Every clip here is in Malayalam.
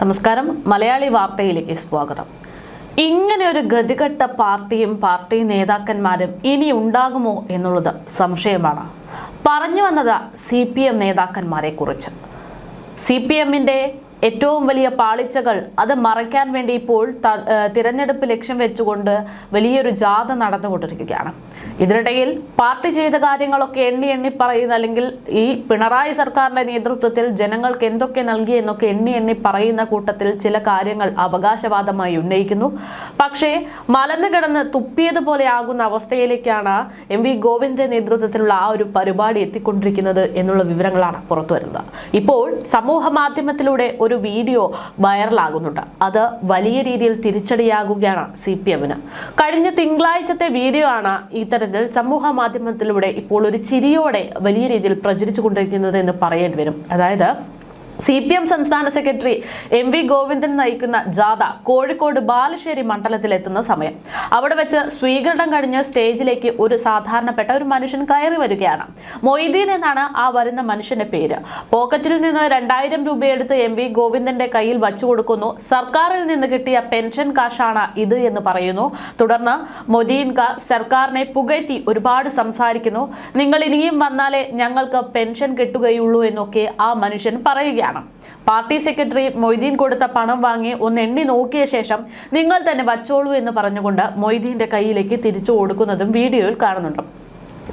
നമസ്കാരം. മലയാളി വാർത്തയിലേക്ക് സ്വാഗതം. ഇങ്ങനെ ഒരു ഗതികെട്ട പാർട്ടിയും പാർട്ടി നേതാക്കന്മാരും ഇനി ഉണ്ടാകുമോ എന്നുള്ളത് സംശയമാണ്. പറഞ്ഞു വന്നത് CPM നേതാക്കന്മാരെ കുറിച്ച്. CPMന്റെ ഏറ്റവും വലിയ പാളിച്ചകൾ അത് മറയ്ക്കാൻ വേണ്ടി ഇപ്പോൾ തിരഞ്ഞെടുപ്പ് ലക്ഷ്യം വെച്ചുകൊണ്ട് വലിയൊരു ജാഥ നടന്നുകൊണ്ടിരിക്കുകയാണ്. ഇതിനിടയിൽ പാർട്ടി ചെയ്ത കാര്യങ്ങളൊക്കെ എണ്ണി പറയുന്ന, അല്ലെങ്കിൽ ഈ പിണറായി സർക്കാരിന്റെ നേതൃത്വത്തിൽ ജനങ്ങൾക്ക് എന്തൊക്കെ നൽകി എന്നൊക്കെ എണ്ണി പറയുന്ന കൂട്ടത്തിൽ ചില കാര്യങ്ങൾ അവകാശവാദമായി ഉന്നയിക്കുന്നു. പക്ഷേ മലന്ന് കിടന്ന് തുപ്പിയതുപോലെ ആകുന്ന അവസ്ഥയിലേക്കാണ് MV ഗോവിന്ദന്റെ നേതൃത്വത്തിലുള്ള ആ ഒരു പരിപാടി എത്തിക്കൊണ്ടിരിക്കുന്നത് എന്നുള്ള വിവരങ്ങളാണ് പുറത്തു വരുന്നത്. ഇപ്പോൾ സമൂഹ മാധ്യമത്തിലൂടെ ഒരു വീഡിയോ വൈറലാകുന്നുണ്ട്. അത് വലിയ രീതിയിൽ തിരിച്ചടിയാകുകയാണ് CPMന്. കഴിഞ്ഞ തിങ്കളാഴ്ചത്തെ വീഡിയോ ആണ് ഇത്തരത്തിൽ സമൂഹ മാധ്യമത്തിലൂടെ ഇപ്പോൾ ഒരു ചിരിയോടെ വലിയ രീതിയിൽ പ്രചരിച്ചു കൊണ്ടിരിക്കുന്നത് എന്ന് പറയേണ്ടി വരും. അതായത് CPM സംസ്ഥാന സെക്രട്ടറി MV ഗോവിന്ദൻ നയിക്കുന്ന ജാഥ കോഴിക്കോട് ബാലുശ്ശേരി മണ്ഡലത്തിലെത്തുന്ന സമയം അവിടെ വെച്ച് സ്വീകരണം കഴിഞ്ഞ് സ്റ്റേജിലേക്ക് ഒരു സാധാരണപ്പെട്ട ഒരു മനുഷ്യൻ കയറി വരികയാണ്. മൊയ്തീൻ എന്നാണ് ആ വരുന്ന മനുഷ്യന്റെ പേര്. പോക്കറ്റിൽ നിന്ന് 2000 രൂപയെടുത്ത് MV ഗോവിന്ദന്റെ കയ്യിൽ വച്ചു കൊടുക്കുന്നു. സർക്കാരിൽ നിന്ന് കിട്ടിയ പെൻഷൻ കാശാണ് ഇത് എന്ന് പറയുന്നു. തുടർന്ന് മൊയ്തീൻ സർക്കാരിനെ പുകഴ്ത്തി ഒരുപാട് സംസാരിക്കുന്നു. നിങ്ങൾ ഇനിയും വന്നാലേ ഞങ്ങൾക്ക് പെൻഷൻ കിട്ടുകയുള്ളൂ എന്നൊക്കെ ആ മനുഷ്യൻ പറയുകയാണ്. പാർട്ടി സെക്രട്ടറി മൊയ്തീൻ കൊടുത്ത പണം വാങ്ങി ഒന്ന് എണ്ണി നോക്കിയ ശേഷം നിങ്ങൾ തന്നെ വച്ചോളൂ എന്ന് പറഞ്ഞുകൊണ്ട് മൊയ്തീന്റെ കയ്യിലേക്ക് തിരിച്ചു കൊടുക്കുന്നതും വീഡിയോയിൽ കാണുന്നുണ്ട്.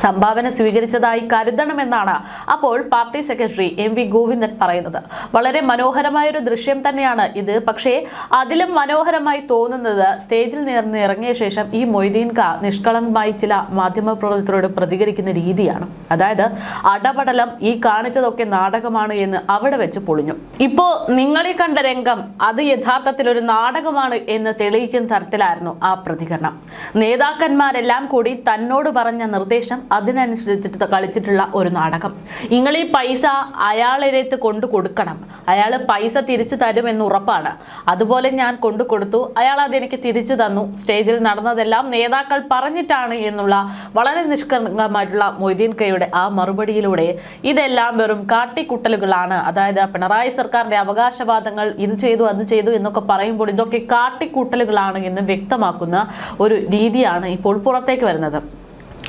സംഭാവന സ്വീകരിച്ചതായി കരുതണമെന്നാണ് അപ്പോൾ പാർട്ടി സെക്രട്ടറി MV ഗോവിന്ദൻ പറയുന്നത്. വളരെ മനോഹരമായൊരു ദൃശ്യം തന്നെയാണ് ഇത്. പക്ഷേ അതിലും മനോഹരമായി തോന്നുന്നത് സ്റ്റേജിൽ നിന്ന് ഇറങ്ങിയ ശേഷം ഈ മൊയ്തീൻ നിഷ്കളങ്കമായി ചില മാധ്യമപ്രവർത്തകരോട് പ്രതികരിക്കുന്ന രീതിയാണ്. അതായത് അടപടലം, ഈ കാണിച്ചതൊക്കെ നാടകമാണ് എന്ന് അവിടെ വെച്ച് പൊളിഞ്ഞു. ഇപ്പോ നിങ്ങളീ കണ്ട രംഗം അത് യഥാർത്ഥത്തിൽ ഒരു നാടകമാണ് എന്ന് തെളിയിക്കുന്ന തരത്തിലായിരുന്നു ആ പ്രതികരണം. നേതാക്കന്മാരെല്ലാം കൂടി തന്നോട് പറഞ്ഞ നിർദ്ദേശം അതിനനുസരിച്ചിട്ട് കളിച്ചിട്ടുള്ള ഒരു നാടകം. നിങ്ങൾ ഈ പൈസ അയാളെടുത്ത് കൊണ്ടു കൊടുക്കണം, അയാൾ പൈസ തിരിച്ചു തരുമെന്ന് ഉറപ്പാണ്. അതുപോലെ ഞാൻ കൊണ്ടു കൊടുത്തു, അയാൾ അതെനിക്ക് തിരിച്ചു തന്നു. സ്റ്റേജിൽ നടന്നതെല്ലാം നേതാക്കൾ പറഞ്ഞിട്ടാണ് എന്നുള്ള വളരെ നിഷ്കളങ്കമായിട്ടുള്ള മൊയ്തീൻ കയുടെ ആ മറുപടിയിലൂടെ ഇതെല്ലാം വെറും കാട്ടിക്കുട്ടലുകളാണ്. അതായത് പിണറായി സർക്കാരിന്റെ അവകാശവാദങ്ങൾ ഇത് ചെയ്തു അത് ചെയ്തു എന്നൊക്കെ പറയുമ്പോൾ ഇതൊക്കെ കാട്ടിക്കൂട്ടലുകളാണ് എന്ന് വ്യക്തമാക്കുന്ന ഒരു രീതിയാണ് ഇപ്പോൾ പുറത്തേക്ക് വരുന്നത്.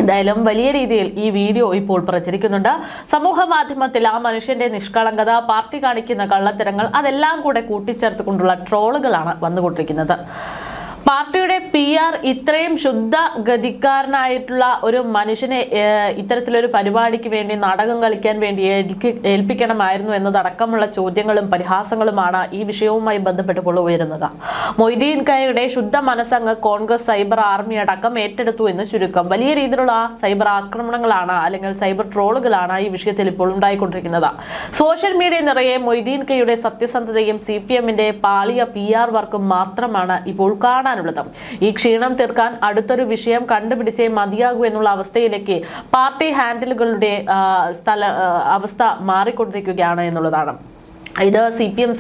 എന്തായാലും വലിയ രീതിയിൽ ഈ വീഡിയോ ഇപ്പോൾ പ്രചരിക്കുന്നുണ്ട്. സമൂഹ മാധ്യമത്തിൽ ആ മനുഷ്യന്റെ നിഷ്കളങ്കത, പാർട്ടി കാണിക്കുന്ന കള്ളത്തരങ്ങൾ അതെല്ലാം കൂടെ കൂട്ടിച്ചേർത്തുകൊണ്ടുള്ള ട്രോളുകളാണ് വന്നുകൊണ്ടിരിക്കുന്നത്. പാർട്ടിയുടെ PR ഇത്രയും ശുദ്ധഗതിക്കാരനായിട്ടുള്ള ഒരു മനുഷ്യനെ ഇത്തരത്തിലൊരു പരിപാടിക്ക് വേണ്ടി നാടകം കളിക്കാൻ വേണ്ടി ഏൽപ്പിക്കണമായിരുന്നു എന്നതടക്കമുള്ള ചോദ്യങ്ങളും പരിഹാസങ്ങളുമാണ് ഈ വിഷയവുമായി ബന്ധപ്പെട്ടുകൊണ്ട് ഉയരുന്നത്. മൊയ്തീൻ കയുടെ ശുദ്ധ മനസ്സങ്ങ് കോൺഗ്രസ് സൈബർ ആർമി അടക്കം ഏറ്റെടുത്തു എന്ന് ചുരുക്കം. വലിയ രീതിയിലുള്ള സൈബർ ആക്രമണങ്ങളാണ് അല്ലെങ്കിൽ സൈബർ ട്രോളുകളാണ് ഈ വിഷയത്തിൽ ഇപ്പോൾ ഉണ്ടായിക്കൊണ്ടിരിക്കുന്നത്. സോഷ്യൽ മീഡിയ നിറയെ മൊയ്തീൻ കയുടെ സത്യസന്ധതയും CPMന്റെ പാളിയ PR വർക്കും മാത്രമാണ് ഇപ്പോൾ കാണാൻ. ഈ ക്ഷീണം തീർക്കാൻ അടുത്തൊരു വിഷയം കണ്ടുപിടിച്ചേ മതിയാകൂ എന്നുള്ള അവസ്ഥയിലേക്ക് പാർട്ടി ഹാൻഡിലുകളുടെ അവസ്ഥ മാറിക്കൊണ്ടിരിക്കുകയാണ് എന്നുള്ളതാണ്. ഇത് CPM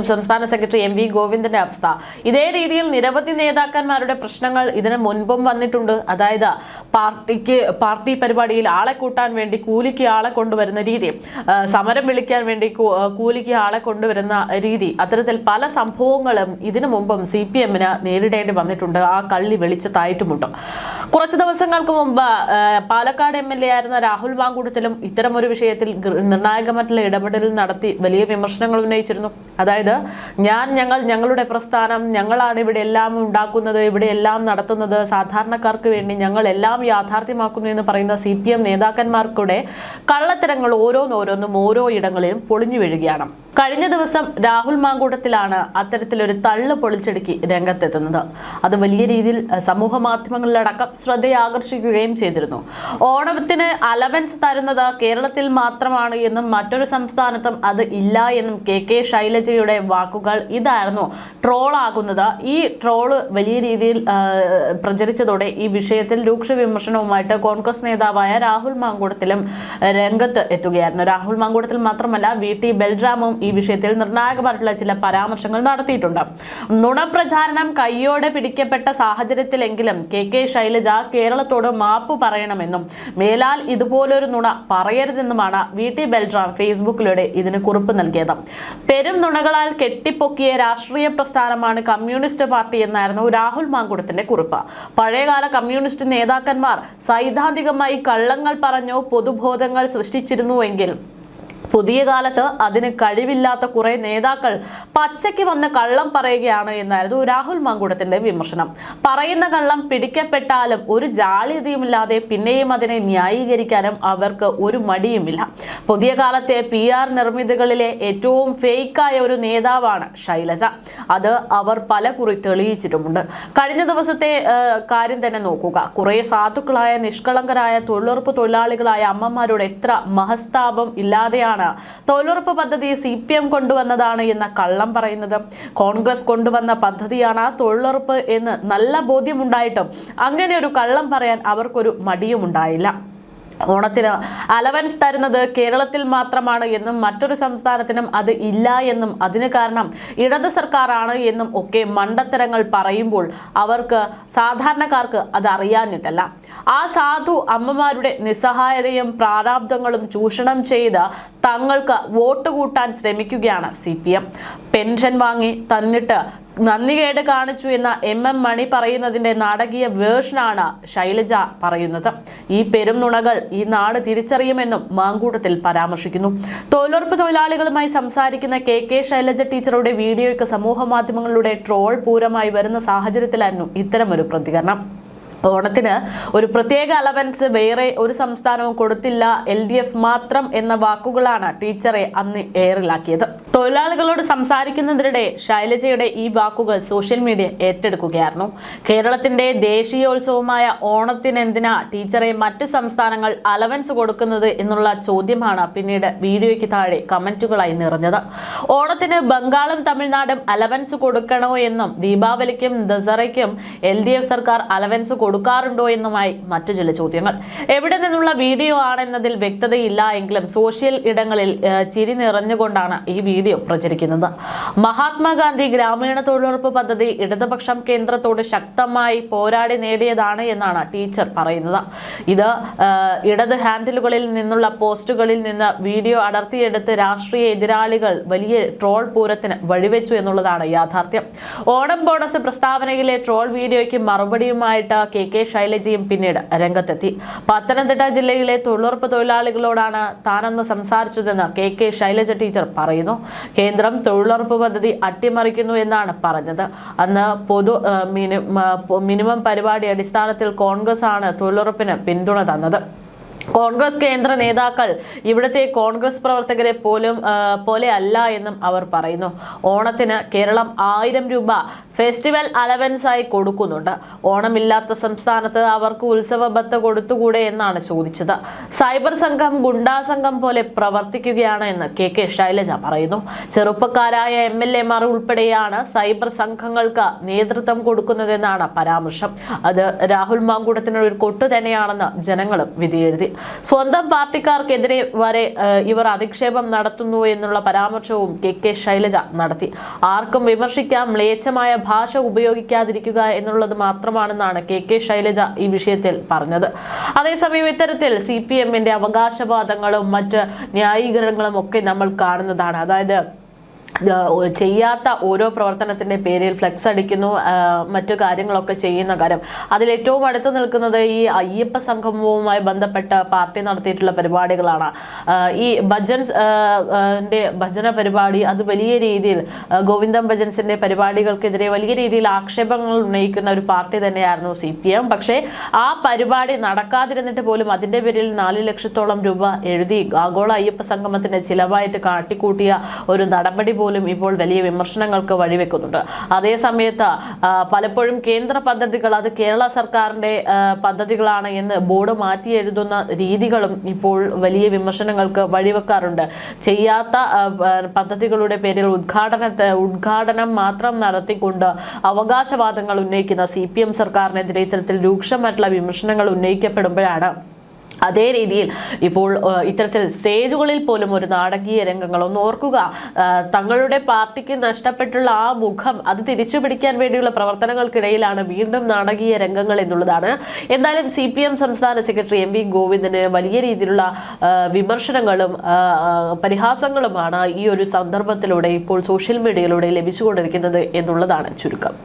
സംസ്ഥാന സെക്രട്ടറി MV ഗോവിന്ദന്റെ അവസ്ഥ. ഇതേ രീതിയിൽ നിരവധി നേതാക്കന്മാരുടെ പ്രശ്നങ്ങൾ ഇതിനു മുൻപും വന്നിട്ടുണ്ട്. അതായത് പാർട്ടി പരിപാടിയിൽ ആളെ കൂട്ടാൻ വേണ്ടി കൂലിക്ക് ആളെ കൊണ്ടുവരുന്ന രീതി, സമരം വിളിക്കാൻ വേണ്ടി കൂലിക്ക് ആളെ കൊണ്ടുവരുന്ന രീതി, അത്തരത്തിൽ പല സംഭവങ്ങളും ഇതിനു മുമ്പും CPMന് നേരിടേണ്ടി വന്നിട്ടുണ്ട്. ആ കള്ളി വെളിച്ചത്തായിട്ടുമുണ്ട്. കുറച്ച് ദിവസങ്ങൾക്ക് മുമ്പ് പാലക്കാട് MLA ആയിരുന്ന രാഹുൽ മാങ്കൂട്ടത്തിലും ഇത്തരമൊരു വിഷയത്തിൽ നിർണായകമായിട്ടുള്ള ഇടപെടൽ നടത്തി വലിയ വിമർശനങ്ങൾ ഉന്നയിച്ചിരുന്നു. അതായത് ഞങ്ങളുടെ പ്രസ്ഥാനം, ഞങ്ങളാണ് ഇവിടെ എല്ലാം ഉണ്ടാക്കുന്നത്, ഇവിടെ എല്ലാം നടത്തുന്നത്, സാധാരണക്കാർക്ക് വേണ്ടി ഞങ്ങൾ എല്ലാം യാഥാർത്ഥ്യമാക്കുന്നു എന്ന് പറയുന്ന CPM നേതാക്കന്മാർക്കൂടെ കള്ളത്തരങ്ങൾ ഓരോന്നും ഓരോ ഇടങ്ങളിലും പൊളിഞ്ഞു വീഴുകയാണ്. കഴിഞ്ഞ ദിവസം രാഹുൽ മാങ്കൂട്ടത്തിലാണ് അത്തരത്തിലൊരു തള്ളു പൊളിച്ചടുക്കി രംഗത്തെത്തുന്നത്. അത് വലിയ രീതിയിൽ സമൂഹ മാധ്യമങ്ങളിലടക്കം ശ്രദ്ധയാകർഷിക്കുകയും ചെയ്തിരുന്നു. ഓണത്തിന് അലവൻസ് തരുന്നത് കേരളത്തിൽ മാത്രമാണ് എന്നും മറ്റൊരു സംസ്ഥാനത്തും അത് ഇല്ല എന്നും KK ശൈലജയുടെ വാക്കുകൾ ഇതായിരുന്നു ട്രോളാകുന്നത്. ഈ ട്രോള് വലിയ രീതിയിൽ പ്രചരിച്ചതോടെ ഈ വിഷയത്തിൽ രൂക്ഷ വിമർശനവുമായിട്ട് കോൺഗ്രസ് നേതാവായ രാഹുൽ മാങ്കൂട്ടത്തിലും രംഗത്ത് എത്തുകയായിരുന്നു. രാഹുൽ മാങ്കൂട്ടത്തിൽ മാത്രമല്ല VT ബൽറാമും ഈ വിഷയത്തിൽ നിർണായകമായിട്ടുള്ള ചില പരാമർശങ്ങൾ നടത്തിയിട്ടുണ്ട്. നുണപ്രചാരണം കയ്യോടെ പിടിക്കപ്പെട്ട സാഹചര്യത്തിലെങ്കിലും KK ശൈലജ കേരളത്തോട് മാപ്പ് പറയണമെന്നും മേലാൽ ഇതുപോലൊരു നുണ പറയരുതെന്നുമാണ് VT ബൽറാം ഫേസ്ബുക്കിലൂടെ ഇതിന് കുറിപ്പ് കുറിപ്പ് നൽകിയത്. പെരും നുണകളാൽ കെട്ടിപ്പൊക്കിയ രാഷ്ട്രീയ പ്രസ്ഥാനമാണ് കമ്മ്യൂണിസ്റ്റ് പാർട്ടി എന്നായിരുന്നു രാഹുൽ മാങ്കൂട്ടത്തിന്റെ കുറിപ്പ്. പഴയകാല കമ്മ്യൂണിസ്റ്റ് നേതാക്കന്മാർ സൈദ്ധാന്തികമായി കള്ളങ്ങൾ പറഞ്ഞു പൊതുബോധങ്ങൾ സൃഷ്ടിച്ചിരുന്നുവെങ്കിൽ പുതിയ കാലത്ത് അതിന് കഴിവില്ലാത്ത കുറെ നേതാക്കൾ പച്ചയ്ക്ക് വന്ന് കള്ളം പറയുകയാണ് എന്നായിരുന്നു രാഹുൽ മാങ്കൂട്ടത്തിന്റെ വിമർശനം. പറയുന്ന കള്ളം പിടിക്കപ്പെട്ടാലും ഒരു ജാള്യതയുമില്ലാതെ പിന്നെയും അതിനെ ന്യായീകരിക്കാനും അവർക്ക് ഒരു മടിയുമില്ല. പുതിയ കാലത്തെ PR നിർമ്മിതികളിലെ ഏറ്റവും ഫേക്കായ ഒരു നേതാവാണ് ശൈലജ. അത് അവർ പലകുറി തെളിയിച്ചിട്ടുമുണ്ട്. കഴിഞ്ഞ ദിവസത്തെ കാര്യം തന്നെ നോക്കുക. കുറെ സാധുക്കളായ നിഷ്കളങ്കരായ തൊഴിലുറപ്പ് തൊഴിലാളികളായ അമ്മമാരുടെ എത്ര മഹസ്താപം ഇല്ലാതെയാണ് തൊഴിലുറപ്പ് പദ്ധതി CPM കൊണ്ടുവന്നതാണ് എന്ന കള്ളം പറയുന്നത്. കോൺഗ്രസ് കൊണ്ടുവന്ന പദ്ധതിയാണ് തൊഴിലുറപ്പ് എന്ന് നല്ല ബോധ്യമുണ്ടായിട്ടും അങ്ങനെ ഒരു കള്ളം പറയാൻ അവർക്കൊരു മടിയുമുണ്ടായില്ല. ഓണത്തിന് അലവൻസ് തരുന്നത് കേരളത്തിൽ മാത്രമാണ് എന്നും മറ്റൊരു സംസ്ഥാനത്തിനും അത് ഇല്ല എന്നും അതിന് കാരണം ഇടത് സർക്കാരാണ് എന്നും ഒക്കെ മണ്ടത്തരങ്ങൾ പറയുമ്പോൾ അവർക്ക് സാധാരണക്കാർക്ക് അത് അറിയാനിട്ടല്ല. ആ സാധു അമ്മമാരുടെ നിസ്സഹായതയും പ്രാരാബ്ദങ്ങളും ചൂഷണം ചെയ്ത് തങ്ങൾക്ക് വോട്ട് കൂട്ടാൻ ശ്രമിക്കുകയാണ് CPM. പെൻഷൻ വാങ്ങി തന്നിട്ട് നന്ദികേട് കാണിച്ചു എന്ന MM മണി പറയുന്നതിന്റെ നാടകീയ വേർഷനാണ് ശൈലജ പറയുന്നത്. ഈ പെരും നുണകൾ ഈ നാട് തിരിച്ചറിയുമെന്നും മാങ്കൂട്ടത്തിൽ പരാമർശിക്കുന്നു. തൊഴിലുറപ്പ് തൊഴിലാളികളുമായി സംസാരിക്കുന്ന KK ശൈലജ ടീച്ചറുടെ വീഡിയോയ്ക്ക് സമൂഹ മാധ്യമങ്ങളിലൂടെ ട്രോൾ പൂരമായി വരുന്ന സാഹചര്യത്തിലായിരുന്നു ഇത്തരമൊരു പ്രതികരണം. ഓണത്തിന് ഒരു പ്രത്യേക അലവൻസ് വേറെ ഒരു സംസ്ഥാനവും കൊടുത്തില്ല, LDF മാത്രം എന്ന വാക്കുകളാണ് ടീച്ചറെ അന്ന് എയറിലാക്കിയത്. തൊഴിലാളികളോട് സംസാരിക്കുന്നതിനിടെ ശൈലജയുടെ ഈ വാക്കുകൾ സോഷ്യൽ മീഡിയ ഏറ്റെടുക്കുകയായിരുന്നു. കേരളത്തിന്റെ ദേശീയോത്സവമായ ഓണത്തിന് എന്തിനാ ടീച്ചറെ മറ്റ് സംസ്ഥാനങ്ങൾ അലവൻസ് കൊടുക്കുന്നത് എന്നുള്ള ചോദ്യമാണ് പിന്നീട് വീഡിയോയ്ക്ക് താഴെ കമന്റുകളായി നിറഞ്ഞത്. ഓണത്തിന് ബംഗാളും തമിഴ്നാടും അലവൻസ് കൊടുക്കണോ എന്നും ദീപാവലിക്കും ദസറയ്ക്കും LDF സർക്കാർ അലവൻസ് കൊടുക്കാറുണ്ടോ എന്നുമായി മറ്റു ചില ചോദ്യങ്ങൾ. എവിടെ നിന്നുള്ള വീഡിയോ ആണെന്നതിൽ വ്യക്തതയില്ല എങ്കിലും സോഷ്യൽ ഇടങ്ങളിൽ ചിരി നിറഞ്ഞുകൊണ്ടാണ് ഈ വീഡിയോ പ്രചരിക്കുന്നത്. മഹാത്മാഗാന്ധി ഗ്രാമീണ തൊഴിലുറപ്പ് പദ്ധതി ഇടതുപക്ഷം കേന്ദ്രത്തോട് ശക്തമായി പോരാടി നേടിയതാണ് എന്നാണ് ടീച്ചർ പറയുന്നത്. ഇത് ഇടത് ഹാൻഡിലുകളിൽ നിന്നുള്ള പോസ്റ്റുകളിൽ നിന്ന് വീഡിയോ അടർത്തിയെടുത്ത് രാഷ്ട്രീയ എതിരാളികൾ വലിയ ട്രോൾ പൂരത്തിന് വഴിവെച്ചു എന്നുള്ളതാണ് യാഥാർത്ഥ്യം. ഓണം ബോണസ് പ്രസ്താവനയിലെ ട്രോൾ വീഡിയോയ്ക്ക് മറുപടിയുമായിട്ട് KK ശൈലജയും പിന്നീട് രംഗത്തെത്തി. പത്തനംതിട്ട ജില്ലയിലെ തൊഴിലുറപ്പ് തൊഴിലാളികളോടാണ് താനെന്ന് സംസാരിച്ചതെന്ന് KK ശൈലജ ടീച്ചർ പറയുന്നു. കേന്ദ്രം തൊഴിലുറപ്പ് പദ്ധതി അട്ടിമറിക്കുന്നു എന്നാണ് പറഞ്ഞത്. അന്ന് മിനിമം പരിപാടി അടിസ്ഥാനത്തിൽ കോൺഗ്രസ് ആണ് തൊഴിലുറപ്പിന് പിന്തുണ തന്നത്. കോൺഗ്രസ് കേന്ദ്ര നേതാക്കൾ ഇവിടുത്തെ കോൺഗ്രസ് പ്രവർത്തകരെ പോലെ അല്ല എന്നും അവർ പറയുന്നു. ഓണത്തിന് കേരളം 1000 രൂപ ഫെസ്റ്റിവൽ അലവൻസ് ആയി കൊടുക്കുന്നുണ്ട്. ഓണമില്ലാത്ത സംസ്ഥാനത്ത് അവർക്ക് ഉത്സവ ബത്ത കൊടുത്തുകൂടെ എന്നാണ് ചോദിച്ചത്. സൈബർ സംഘം ഗുണ്ടാ സംഘം പോലെ പ്രവർത്തിക്കുകയാണ് എന്ന് KK ശൈലജ പറയുന്നു. ചെറുപ്പക്കാരായ MLA-മാർ ഉൾപ്പെടെയാണ് സൈബർ സംഘങ്ങൾക്ക് നേതൃത്വം കൊടുക്കുന്നതെന്നാണ് പരാമർശം. അത് രാഹുൽ മാങ്കൂട്ടത്തിനുള്ള ഒരു കൊട്ടു തന്നെയാണെന്ന് ജനങ്ങളും വിധിയെഴുതി. സ്വന്തം പാർട്ടിക്കാർക്കെതിരെ വരെ ഇവർ അധിക്ഷേപം നടത്തുന്നു എന്നുള്ള പരാമർശവും KK ശൈലജ നടത്തി. ആർക്കും വിമർശിക്കാം, മ്ലേച്ഛമായ ഭാഷ ഉപയോഗിക്കാതിരിക്കുക എന്നുള്ളത് മാത്രമാണെന്നാണ് KK ശൈലജ ഈ വിഷയത്തിൽ പറഞ്ഞത്. അതേസമയം ഇത്തരത്തിൽ CPM-ന്റെ അവകാശവാദങ്ങളും മറ്റ് ന്യായീകരണങ്ങളും ഒക്കെ നമ്മൾ കാണുന്നതാണ്. അതായത് ചെയ്യാത്ത ഓരോ പ്രവർത്തനത്തിന്റെ പേരിൽ ഫ്ലെക്സ് അടിക്കുന്നു, മറ്റു കാര്യങ്ങളൊക്കെ ചെയ്യുന്ന കാര്യം. അതിലേറ്റവും അടുത്ത് നിൽക്കുന്നത് ഈ അയ്യപ്പ സംഗമവുമായി ബന്ധപ്പെട്ട പാർട്ടി നടത്തിയിട്ടുള്ള പരിപാടികളാണ്. ഈ ഭജന പരിപാടി, അത് വലിയ രീതിയിൽ ഗോവിന്ദം ഭജൻസിന്റെ പരിപാടികൾക്കെതിരെ വലിയ രീതിയിൽ ആക്ഷേപങ്ങൾ ഉന്നയിക്കുന്ന ഒരു പാർട്ടി തന്നെയായിരുന്നു CPM. പക്ഷേ ആ പരിപാടി നടക്കാതിരുന്നിട്ട് പോലും അതിന്റെ പേരിൽ 4 ലക്ഷത്തോളം രൂപ എഴുതി ആഗോള അയ്യപ്പ സംഗമത്തിന്റെ ചിലവായിട്ട് കാട്ടിക്കൂട്ടിയ ഒരു നടപടി പോലും ഇപ്പോൾ വലിയ വിമർശനങ്ങൾക്ക് വഴിവെക്കുന്നുണ്ട്. അതേ സമയത്ത് പലപ്പോഴും കേന്ദ്ര പദ്ധതികൾ അത് കേരള സർക്കാരിന്റെ പദ്ധതികളാണ് എന്ന് ബോർഡ് മാറ്റി എഴുതുന്ന രീതികളും ഇപ്പോൾ വലിയ വിമർശനങ്ങൾക്ക് വഴിവെക്കാറുണ്ട്. ചെയ്യാത്ത പദ്ധതികളുടെ പേരിൽ ഉദ്ഘാടനം മാത്രം നടത്തിക്കൊണ്ട് അവകാശവാദങ്ങൾ ഉന്നയിക്കുന്ന CPM സർക്കാരിനെതിരെ ഇത്തരത്തിൽ രൂക്ഷമായിട്ടുള്ള വിമർശനങ്ങൾ ഉന്നയിക്കപ്പെടുമ്പോഴാണ് അതേ രീതിയിൽ ഇപ്പോൾ ഇത്തരത്തിൽ സ്റ്റേജുകളിൽ പോലും ഒരു നാടകീയ രംഗങ്ങൾ ഒന്ന് ഓർക്കുക. തങ്ങളുടെ പാർട്ടിക്ക് നഷ്ടപ്പെട്ടുള്ള ആ മുഖം അത് തിരിച്ചു പിടിക്കാൻ വേണ്ടിയുള്ള പ്രവർത്തനങ്ങൾക്കിടയിലാണ് വീണ്ടും നാടകീയ രംഗങ്ങൾ എന്നുള്ളതാണ്. എന്തായാലും CPM സംസ്ഥാന സെക്രട്ടറി MV ഗോവിന്ദന് വലിയ രീതിയിലുള്ള വിമർശനങ്ങളും പരിഹാസങ്ങളുമാണ് ഈ ഒരു സന്ദർഭത്തിലൂടെ ഇപ്പോൾ സോഷ്യൽ മീഡിയയിലൂടെ ലഭിച്ചുകൊണ്ടിരിക്കുന്നത് എന്നുള്ളതാണ് ചുരുക്കം.